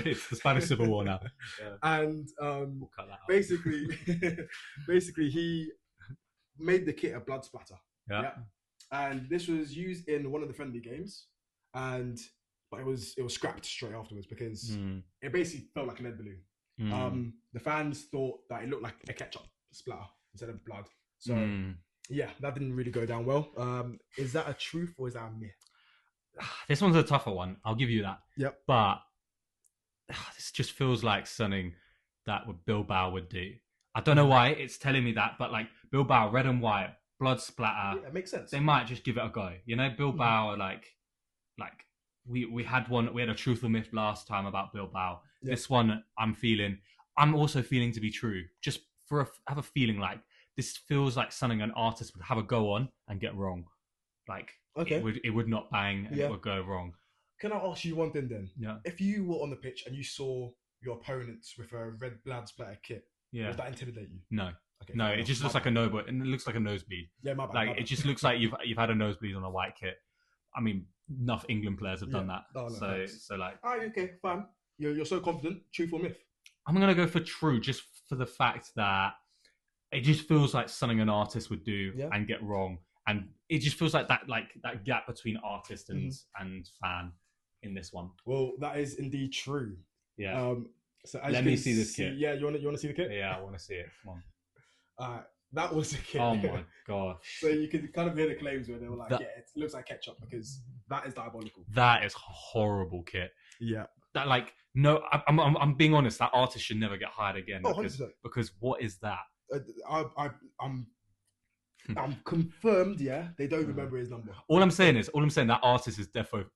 It's the Spanish Civil War now. Yeah. And we'll cut that out. basically, he made the kit a blood splatter. Yeah. And this was used in one of the friendly games, but it was scrapped straight afterwards because it basically felt like a lead balloon. The fans thought that it looked like a ketchup splatter instead of blood. So yeah, that didn't really go down well. Is that a truth or is that a myth? This one's a tougher one. I'll give you that. Yep. But this just feels like something that what Bilbao would do. I don't know why it's telling me that, but like Bilbao, red and white, blood splatter. Yeah, it makes sense. They might just give it a go. You know, Bilbao are like we had a truth or myth last time about Bilbao. Yep. This one I'm also feeling to be true. Just have a feeling like this feels like something an artist would have a go on and get wrong. Like it would not bang and it would go wrong. Can I ask you one thing then? Yeah. If you were on the pitch and you saw your opponents with a red blood splatter kit, would that intimidate you? No. Okay, no, it just looks like a nosebleed. And it looks like a nosebleed. Yeah, my bad. Like it just looks like you've had a nosebleed on a white kit. I mean, enough England players have done that. Oh, no, so like. Oh, okay, fine. You're so confident. Truth or myth? I'm gonna go for true, just for the fact that it just feels like something an artist would do and get wrong, and it just feels like that gap between artist and fan in this one. Well, that is indeed true. Yeah. So as let me see this kit. Yeah, you want to see the kit? Yeah, I want to see it. Come on. That was the kit. Oh my gosh. So you could kind of hear the claims where they were like, it looks like ketchup because that is diabolical. That is horrible kit. Yeah. That no, I'm being honest. That artist should never get hired again. Because what is that? I'm confirmed. Yeah, they don't remember his number. All I'm saying that artist is defo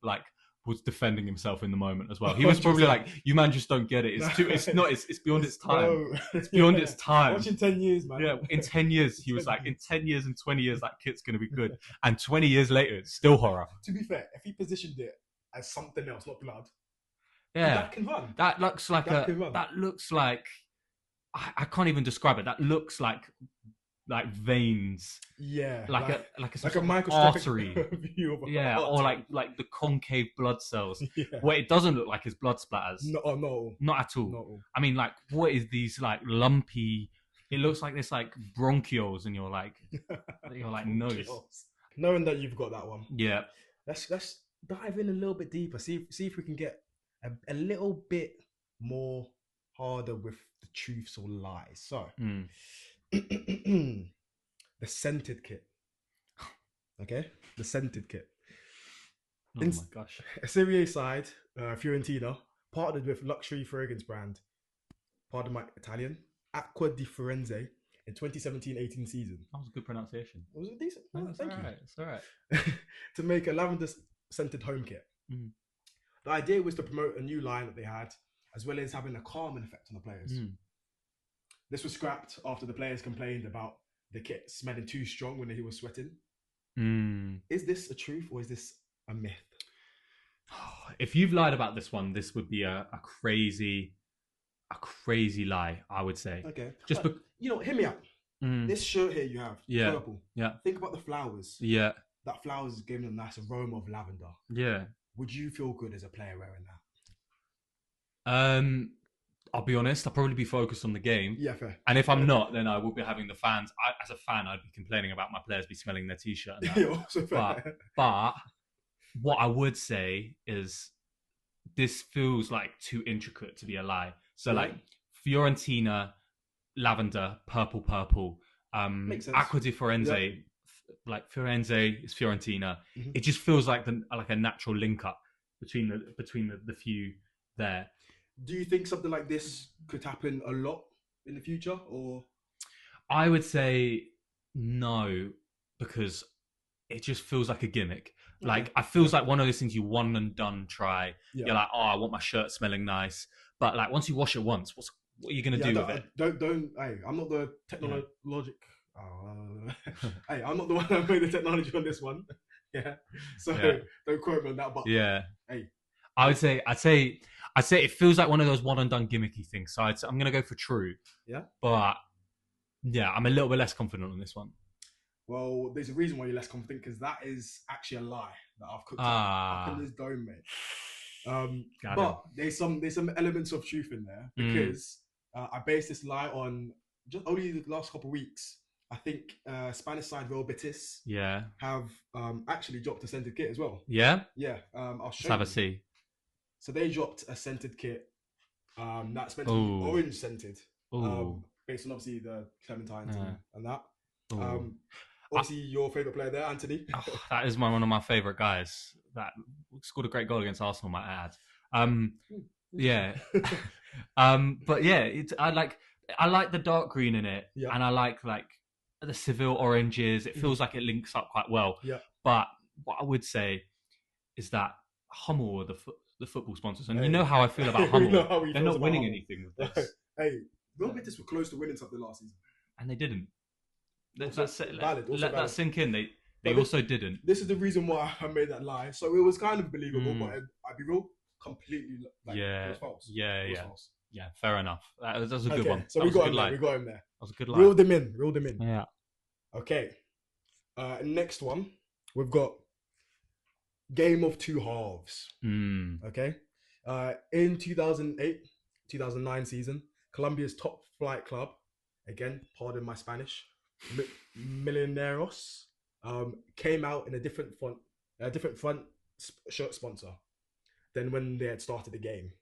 was defending himself in the moment as well. He was probably like, "You man just don't get it. It's beyond its time. It's beyond its time." Watch in 10 years, man. Yeah, in 10 years, he was like, in 10 years and 20 years, that kit's gonna be good. And 20 years later, it's still horror. To be fair, if he positioned it as something else, not blood, that can run. That looks like I can't even describe it. That looks like like veins, Yeah, like a like a sort of microscopic artery. view of a Yeah, or artery. like the concave blood cells. Yeah. What it doesn't look like is blood splatters. No, no, Not at all. not all. I mean, like, what is these like lumpy? It looks like this like bronchioles in your like nose. Knowing that you've got that one, Yeah. let's dive in a little bit deeper. See if we can get a little bit more harder with the truths or lies. So, the scented kit. Okay, the scented kit. Oh my gosh. A Serie A side, Fiorentina, partnered with luxury fragrance brand, pardon my Italian, Acqua di Firenze in 2017-18 season. That was a good pronunciation. Was it decent? No, Thank you. It's all right. To make a lavender scented home kit. The idea was to promote a new line that they had, as well as having a calming effect on the players. This was scrapped after the players complained about the kit smelling too strong when he was sweating. Is this a truth or is this a myth? If you've lied about this one, this would be a crazy lie, I would say. Okay. Just hear me out. This shirt here you have, purple. Yeah. Think about the flowers. Yeah. That flowers is giving a nice aroma of lavender. Yeah. Would you feel good as a player wearing that? I'll be honest, I'll probably be focused on the game. Yeah, fair. And if I'm not, then I will be having the fans. As a fan, I'd be complaining about my players be smelling their t-shirt. And that. Also fair. But what I would say is this feels like too intricate to be a lie. So like Fiorentina, lavender, purple. Makes sense. Acqua di Firenze, like Firenze is Fiorentina. It just feels like a natural link up between the few there. Do you think something like this could happen a lot in the future, or? I would say no, because it just feels like a gimmick. Okay. Like, it feels like one of those things you one and done try. Yeah. You're like, oh, I want my shirt smelling nice. But like, once you wash it once, what are you going to do with it? Don't, hey, I'm not the hey, I'm not the one that made the technology on this one. Yeah. So don't quote me on that, but hey. I'd say it feels like one of those one and done gimmicky things. So I'm going to go for true. Yeah. But yeah, I'm a little bit less confident on this one. Well, there's a reason why you're less confident, because that is actually a lie that I've cooked up in this dome, mate. But there's some elements of truth in there, because I based this lie on just only the last couple of weeks. I think Spanish side Real Betis have actually dropped a scented kit as well. Yeah? Yeah. I'll show Let's have a see. So they dropped a scented kit that's meant to be orange scented, based on obviously the Clementines and that. Obviously, your favourite player there, Anthony. That is one of my favourite guys. That scored a great goal against Arsenal, might I add. Yeah. But yeah, I like the dark green in it, and I like the Seville oranges. It feels like it links up quite well. Yeah. But what I would say is that Hummel are the football sponsors, and you know how I feel about Hummel. They're not winning anything with this. Hey, Real Betis were close to winning something last season, and they didn't. Let that sink in. They also didn't. This is the reason why I made that lie. So it was kind of believable, but I'd be real, completely it was false. False. Yeah, fair enough. That was a good one. So we got him there. That was a good lie. Reeled them in. Yeah. Okay. Next one, we've got Game of Two Halves. Okay. In 2008-2009 season, Colombia's top flight club, again, pardon my Spanish, Millonarios, came out in a different front shirt sponsor than when they had started the game.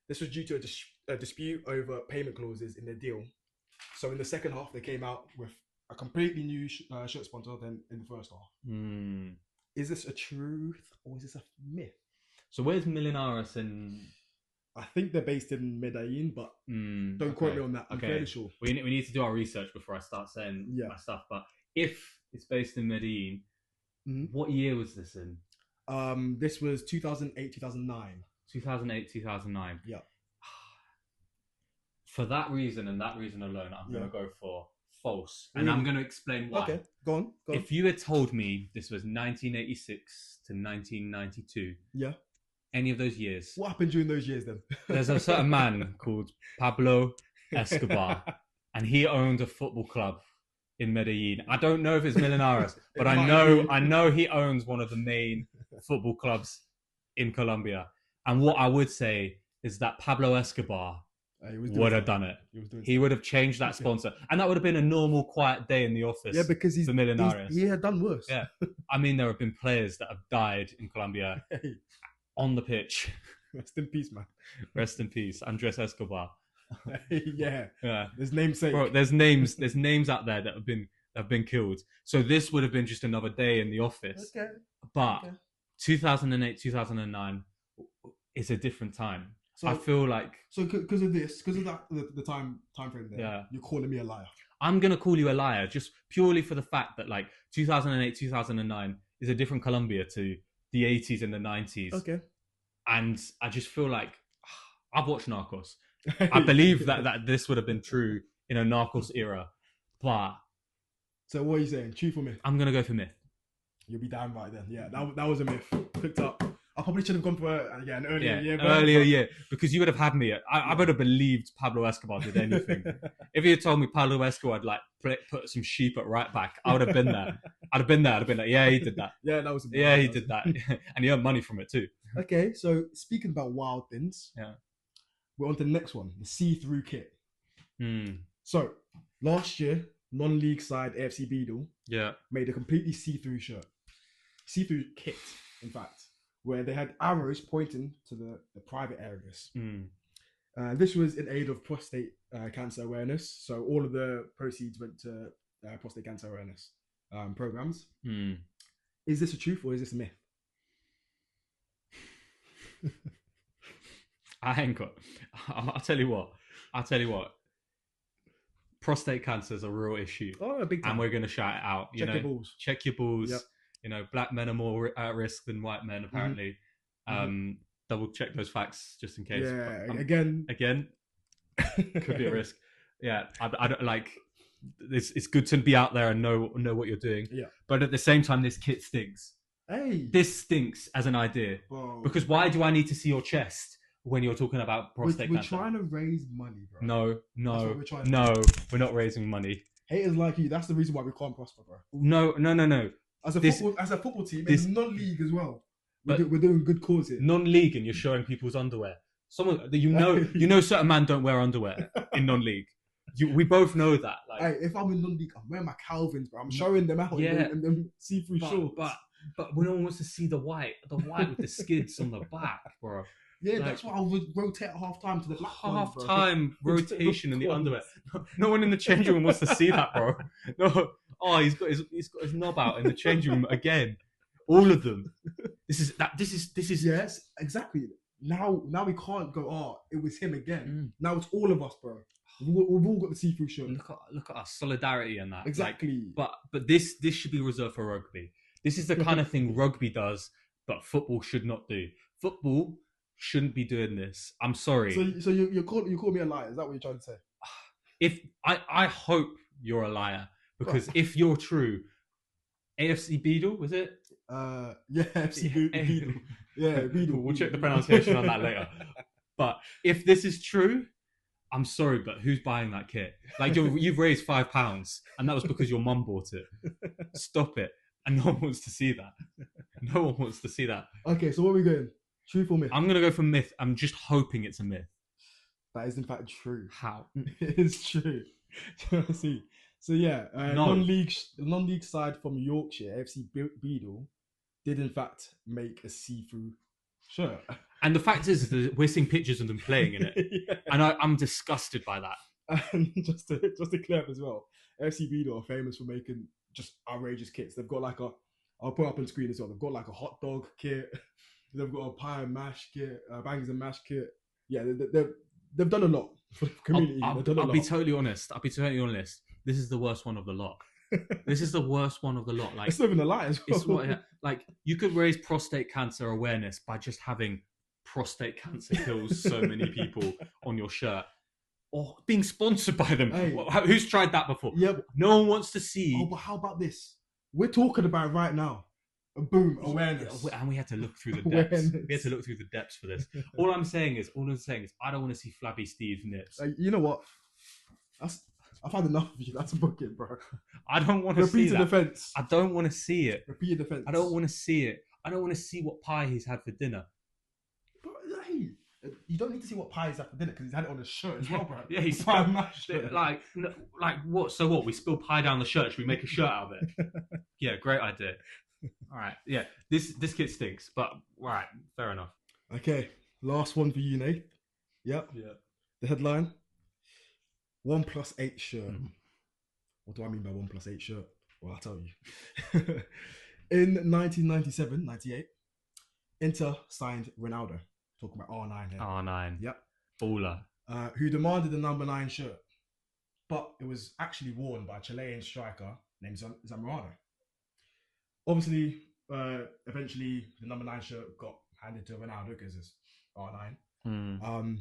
This was due to a dispute over payment clauses in their deal. So in the second half, they came out with a completely new shirt sponsor than in the first half. Is this a truth or is this a myth? So where's Millonarios in? I think they're based in Medellin, but don't quote me on that. I'm fairly sure. We need to do our research before I start saying my stuff. But if it's based in Medellin, what year was this in? This was 2008-2009. 2008-2009. Yeah. For that reason and that reason alone, I'm going to go for false. And I'm going to explain why. Okay, go on. If you had told me this was 1986 to 1992, any of those years. What happened during those years then? There's a certain man called Pablo Escobar, and he owned a football club in Medellin. I don't know if it's Millonarios, but It I might know he owns one of the main football clubs in Colombia. And what I would say is that Pablo Escobar He was doing would have stuff. done it. He was doing He stuff. would have changed that sponsor, and that would have been a normal, quiet day in the office. Yeah, because for Millonarios. he had done worse. Yeah. I mean, there have been players that have died in Colombia Hey, on the pitch. rest in peace, man. Rest in peace, Andres Escobar. Yeah, Yeah, his namesake. bro. There's names out there that have been killed. So this would have been just another day in the office. Okay. But Okay. 2008, 2009 is a different time. So I feel like because of that, the time frame there. Yeah. You're calling me a liar. I'm gonna call you a liar just purely for the fact that like 2008, 2009 is a different Colombia to the 80s and the 90s. Okay. And I just feel like I've watched Narcos. I believe that this would have been true in a Narcos era, but So what are you saying? Truth or myth? I'm gonna go for myth. You'll be damn right then. Yeah, that was a myth. Picked up. I probably should have gone for an earlier year. Earlier year, because you would have had me. I would have believed Pablo Escobar did anything. If you had told me Pablo Escobar would like put some sheep at right back, I would have been there. I'd have been like, yeah, he did that. Yeah, that was. Yeah, he did that, and he earned money from it too. Okay, so speaking about wild things, Yeah. we're on to the next one, the see-through kit. Hmm. So last year, non-league side AFC Beadle Yeah. made a completely see-through shirt, see-through kit, in fact, where they had arrows pointing to the private areas. Hmm. This was in aid of prostate cancer awareness. So all of the proceeds went to prostate cancer awareness programs. Hmm. Is this a truth or is this a myth? I ain't got. I'll tell you what. Prostate cancer is a real issue, Oh, a big time. and we're gonna shout it out. Check your balls. Check your balls. Yep. You know, black men are more at risk than white men. Apparently, double check those facts just in case. Yeah, But, again, could be a risk. Yeah, I don't like. It's good to be out there and know what you're doing. Yeah. But at the same time, this kit stinks. Hey, This stinks as an idea. bro, Because why do I need to see your chest when you're talking about prostate we're cancer? trying to raise money, bro. No, That's what we're trying to no, we're not raising money. Haters like you, that's the reason why we can't prosper, bro. No. As a football team, this- it's non-league as well. But- We're doing good cause here. Non-league, and you're showing people's underwear. Someone you know, certain men don't wear underwear in non-league. We both know that. Like, Hey, if I'm in non-league, I'm wearing my Calvins, bro. I'm showing them out Yeah. in them see-through shorts. but no one wants to see the white with the skids on the back, bro. Yeah, like- that's why I would rotate at half time to the black ones, bro. Half-time To the rotation in the ones. underwear. No one in the changing room wants to see that, bro. No. Oh, he's got his knob out in the changing room again. All of them. This is Yes, exactly. Now we can't go, oh, it was him again. Now it's all of us, bro. We've all got the see-through shirt. Look at us, solidarity and that. Exactly. Like, but this should be reserved for rugby. This is the kind of thing rugby does, but football should not do. Football shouldn't be doing this. I'm sorry. So you call me a liar? Is that what you're trying to say? If I hope you're a liar, because if you're true, AFC Beadle, was it? Yeah, FC Beadle. Yeah, Beadle. We'll check the pronunciation on that later. But if this is true, I'm sorry, but who's buying that kit? Like you've raised £5, and that was because your mum bought it. Stop it. And no one wants to see that. No one wants to see that. Okay, so what are we going? Truth or myth? I'm gonna go for myth. I'm just hoping it's a myth. That is in fact true. How? It is true. See. So yeah, No. non-league side from Yorkshire, FC Beadle, did in fact make a see-through shirt. And the fact is that we're seeing pictures of them playing in it, Yeah. and I'm disgusted by that. And just to clear up as well, FC Beadle are famous for making just outrageous kits. They've got like I'll put up on screen as well. They've got like a hot dog kit. They've got a pie and mash kit, bangers and mash kit. Yeah, they've done a lot for the community. I'll be totally honest. This is the worst one of the lot. This is the worst one of the lot. Like, It's not even a lie as well. it's what, like you could raise prostate cancer awareness by just having prostate cancer kills so many people on your shirt, or being sponsored by them. Hey. Who's tried that before? Yeah, but, No one wants to see. but how about this? We're talking about it right now. Boom, awareness. And we had to look through the depths. Awareness. We had to look through the depths for this. All I'm saying is, I don't want to see flabby Steve's nips. You know what? I've had enough of you. That's a booking, bro. I don't want to see Repeated that. offence. I don't want to see it. Repeated offence. I don't want to see it. I don't want to see what pie he's had for dinner. But, hey, you don't need to see what pie he's had for dinner because he's had it on his shirt as well, bro. Yeah, he's prime shirt. like what? So what? We spill pie down the shirt. Should we make a shirt out of it? Yeah, great idea. All right, yeah. This kid stinks, but all right, fair enough. Okay, last one for you, Nate. Yep. Yeah. The headline: 1+8 shirt. What do I mean by 1+8 shirt? Well, I'll tell you. In 1997-98, Inter signed Ronaldo. Talking about R9 here. R9. Yep. Baller. Who demanded the number 9 shirt. But it was actually worn by a Chilean striker named Zamorano. Obviously, eventually the number 9 shirt got handed to Ronaldo because it's R9.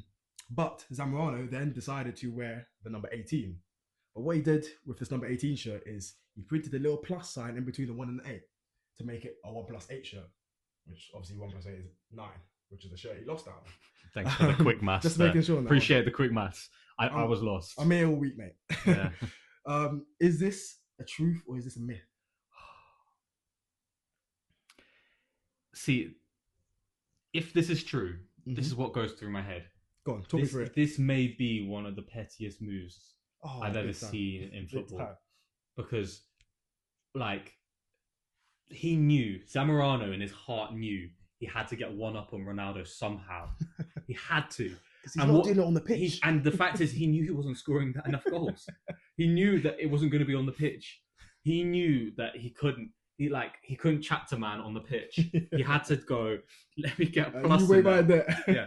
But Zamorano then decided to wear the number 18. But what he did with this number 18 shirt is he printed a little plus sign in between the 1 and the 8 to make it a 1+8 shirt, which obviously 1+8 is 9, which is the shirt he lost out on. Thanks for the quick maths. Just making sure. Appreciate the quick maths. I was lost. I'm here all week, mate. Yeah. Is this a truth or is this a myth? See, if this is true, this is what goes through my head. Go on, talk me through it. This may be one of the pettiest moves I've ever big time. seen in Big football. time. Because, like, he knew, Zamorano in his heart knew he had to get one up on Ronaldo somehow. He had to. Because he's not doing it on the pitch. And the fact is, he knew he wasn't scoring enough goals. He knew that it wasn't going to be on the pitch. He knew that he couldn't. He couldn't chat to man on the pitch. He had to go, let me get a plus. You wait right there. Yeah.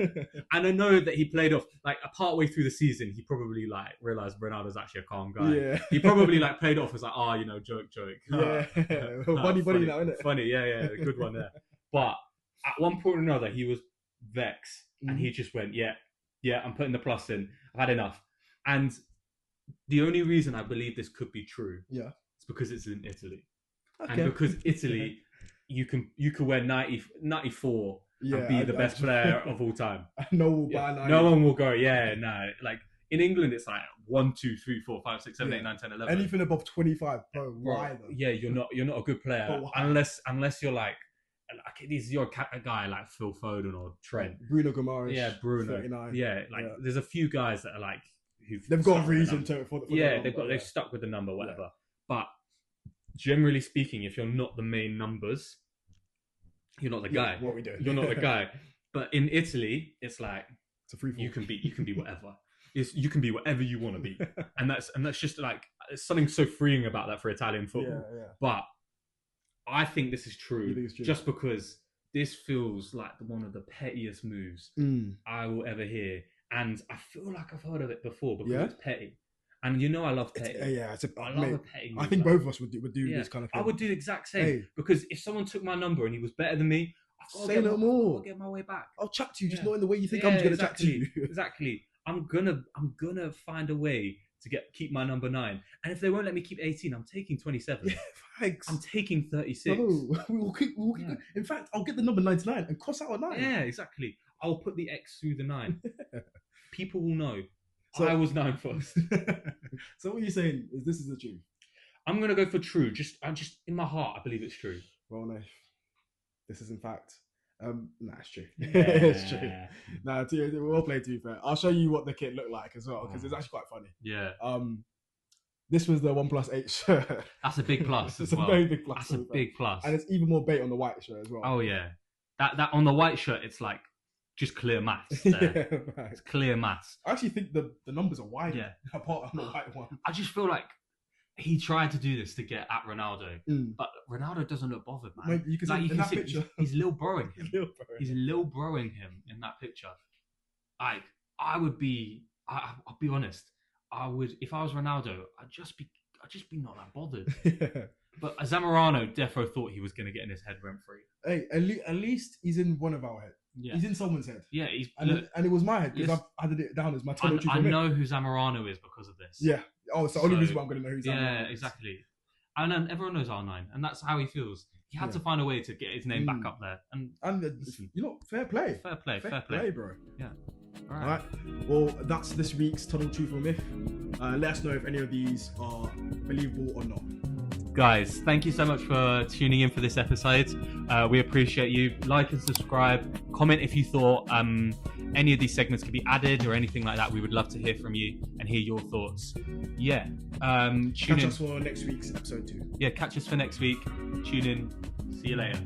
And I know that he played off, like, a part way through the season, he probably, like, realised Ronaldo's actually a calm guy. Yeah. He probably, like, played off as, like, joke. Yeah. Buddy, funny, innit? Funny, yeah, good one there. But at one point or another, he was vexed. And he just went, yeah, I'm putting the plus in. I've had enough. And the only reason I believe this could be true is because it's in Italy. Okay. And because Italy, you can wear 94 and be the best player of all time. No one will buy 90. No one will go, like in England it's like 1, 2, 3, 4, 5, 6, 7, 8, 9, 10, 11. Anything above 25, bro, why though? Yeah, you're not a good player unless you're like you're a guy like Phil Foden or Trent. Bruno Guimaraes. Yeah, Bruno. 39. Yeah, there's a few guys that are like they've got a reason to for they've stuck with the number, whatever. But generally speaking, if you're not the main numbers, you're not the guy. What we do? You're not the guy. But in Italy, it's like it's a free fall. You can be whatever. You can be whatever you want to be, and that's just like there's something so freeing about that for Italian football. Yeah. But I think this is true, just because this feels like one of the pettiest moves I will ever hear, and I feel like I've heard of it before because it's petty. And you know I love petty. I love a petty move. I think both of us would do this kind of thing. I would do the exact same because if someone took my number and he was better than me, say no more. I'll get my way back. I'll chat to you, just not in the way you think I'm going to chat to you. Exactly. I'm gonna find a way to keep my number 9. And if they won't let me keep 18, I'm taking 27. Yeah, thanks. I'm taking 36. No, we'll keep in fact, I'll get the number 99 and cross out a 9. Yeah, exactly. I'll put the X through the 9. People will know. So, I was 9 first. So what you're saying is this is the truth? I'm gonna go for true. Just in my heart, I believe it's true. Well, no, this is in fact. It's true. Yeah. It's true. We're well played, to be fair. I'll show you what the kit looked like as well, because it's actually quite funny. Yeah. This was the 1+8 shirt. That's a big plus. It's a very big plus. That's a big plus. And it's even more bait on the white shirt as well. Oh yeah. That on the white shirt, it's like just clear maths. There. It's clear maths. I actually think the numbers are wider apart from the white one. I just feel like he tried to do this to get at Ronaldo, but Ronaldo doesn't look bothered, man. Mate, you can see in that picture. He's little broing him. He's little broing him in that picture. Like, I'll be honest. I would, if I was Ronaldo, I'd just be not that bothered. Yeah. But Zamorano defo thought he was going to get in his head rent free. Hey, at least he's in one of our heads. Yeah. He's in someone's head. Yeah, and it was my head because I added it down as my top. I know who Zamorano is because of this. Yeah. Oh, it's the only reason why I'm going to know who Zamorano is. Yeah, exactly. And then everyone knows R9, and that's how he feels. He had to find a way to get his name back up there. And listen, you know, fair play. Fair play, bro. Yeah. All All right. Well, that's this week's Tunnel Truth or Myth. Let us know if any of these are believable or not. Guys, thank you so much for tuning in for this episode. We appreciate you. Like and subscribe. Comment if you thought any of these segments could be added or anything like that. We would love to hear from you and hear your thoughts. Yeah. Tune Catch in. us for next week's episode 2. Yeah, catch us for next week. Tune in. See you later.